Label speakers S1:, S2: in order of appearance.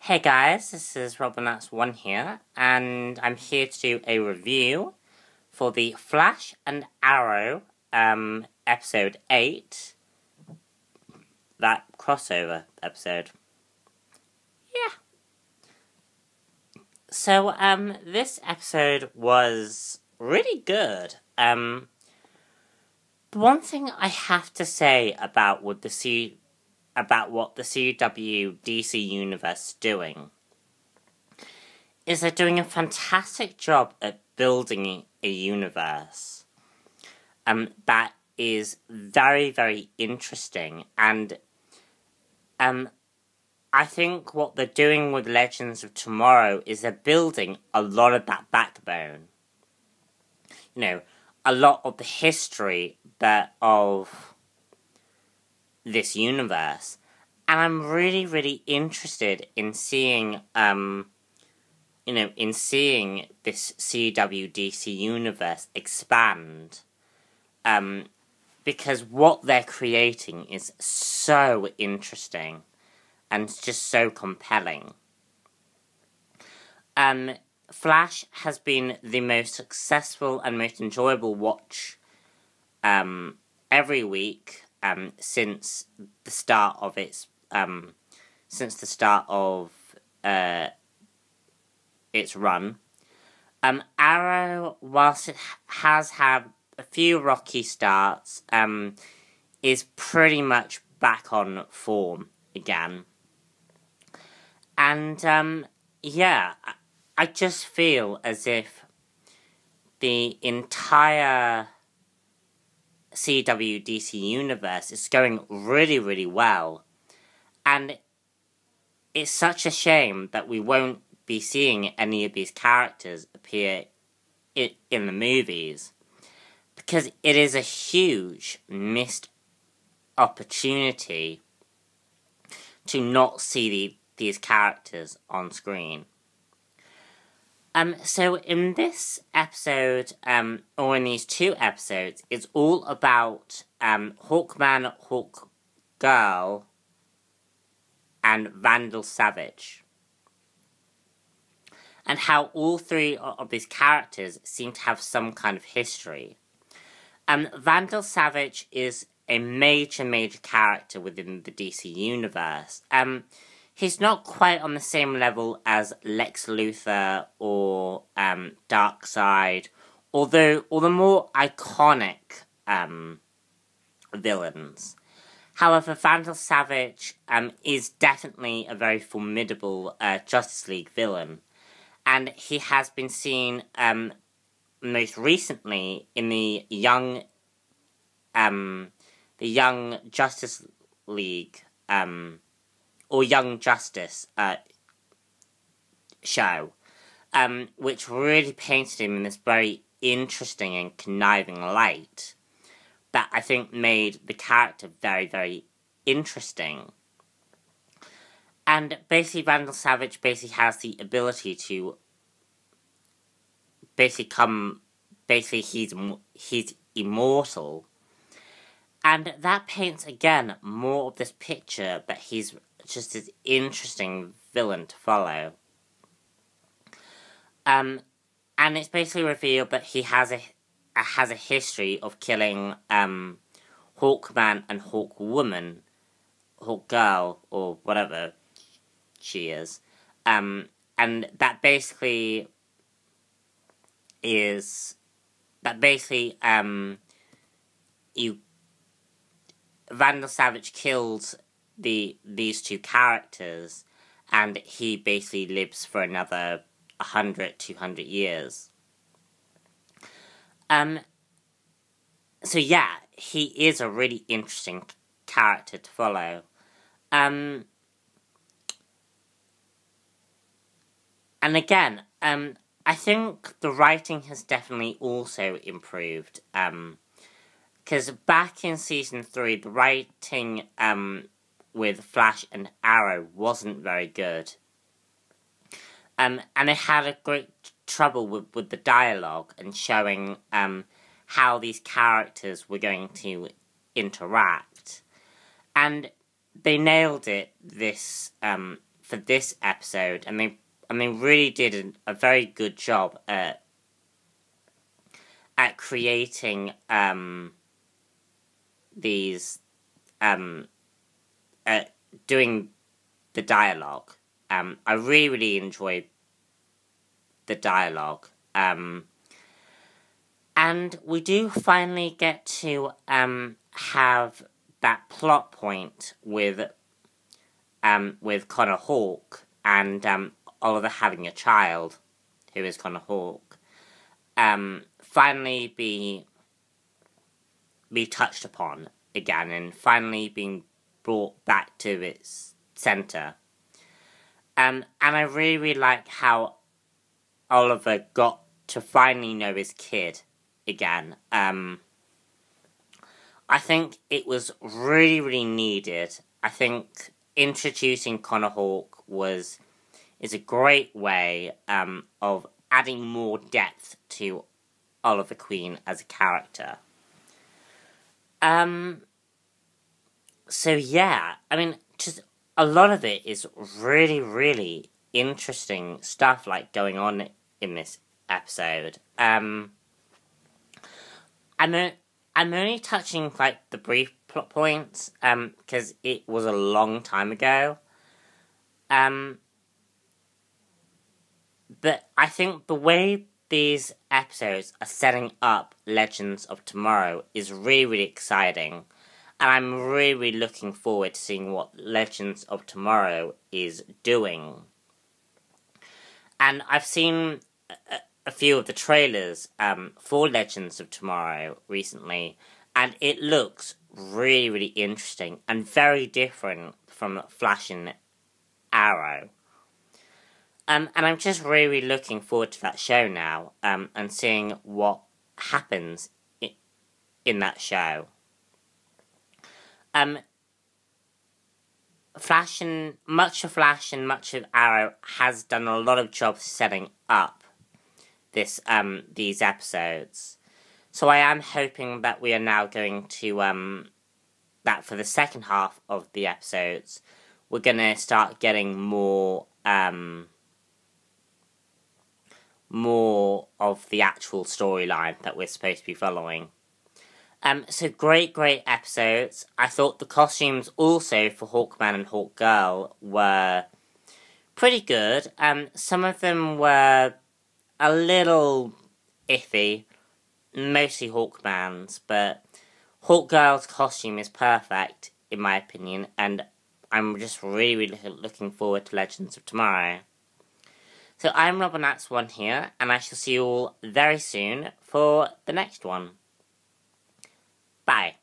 S1: Hey guys, this is RobinX1 here, and I'm here to do a review for the Flash and Arrow, episode 8, that crossover episode. Yeah. So, this episode was really good. The one thing I have to say about what the CW DC universe is doing is they're doing a fantastic job at building a universe that is very, very interesting, and I think what they're doing with Legends of Tomorrow is they're building a lot of that backbone. You know, a lot of the history of this universe. And I'm really, really interested in seeing, seeing this CW DC universe expand. Because what they're creating is so interesting and just so compelling. Flash has been the most successful and most enjoyable watch every week since the start of its run. Arrow, whilst it has had a few rocky starts, is pretty much back on form again. And yeah, I just feel as if the entire CW DC universe is going really, really well. And it's such a shame that we won't be seeing any of these characters appear in the movies, because it is a huge missed opportunity to not see these characters on screen. So in this episode, or in these two episodes, it's all about Hawkman, Hawkgirl, and Vandal Savage. And how all three of these characters seem to have some kind of history. Vandal Savage is a major character within the DC universe. He's not quite on the same level as Lex Luthor or Darkseid, or the more iconic villains. However, Vandal Savage is definitely a very formidable Justice League villain, and he has been seen most recently in the Young Justice League or Young Justice show, which really painted him in this very interesting and conniving light that I think made the character very, very interesting. And basically Vandal Savage has the ability to he's immortal. And that paints, again, more of this picture that he's just this interesting villain to follow. And it's basically revealed that he has a history of killing Hawkman and Hawkwoman, Hawkgirl, or whatever she is. And that basically Vandal Savage killed these two characters, and he basically lives for another 100, 200 years. So yeah, he is a really interesting character to follow. And again, I think the writing has definitely also improved. Because back in Season 3, the writing with Flash and Arrow wasn't very good. And they had a great trouble with the dialogue and showing how these characters were going to interact. And they nailed it for for this episode, and they really did a very good job at creating these doing the dialogue. I really enjoyed the dialogue. And we do finally get to have that plot point with Connor Hawke and Oliver having a child, who is Connor Hawke, finally be touched upon again, and finally being brought back to its centre. And I really like how Oliver got to finally know his kid again. I think it was really needed. I think introducing Connor Hawke is a great way of adding more depth to Oliver Queen as a character. So yeah, I mean, just a lot of it is really interesting stuff like going on in this episode. I'm only touching like the brief plot points because it was a long time ago. But I think the way these episodes are setting up Legends of Tomorrow is really exciting. And I'm really looking forward to seeing what Legends of Tomorrow is doing. And I've seen a few of the trailers for Legends of Tomorrow recently, and it looks really interesting and very different from Flash and Arrow. And I'm just really looking forward to that show now, and seeing what happens in that show. Flash and much of Arrow has done a lot of jobs setting up these episodes. So I am hoping that we are now going to that for the second half of the episodes, we're gonna start getting more of the actual storyline that we're supposed to be following. So great episodes. I thought the costumes also for Hawkman and Hawkgirl were pretty good. Some of them were a little iffy, mostly Hawkman's, but Hawkgirl's costume is perfect, in my opinion, and I'm just really looking forward to Legends of Tomorrow. So I'm RobinX1 here, and I shall see you all very soon for the next one. Bye.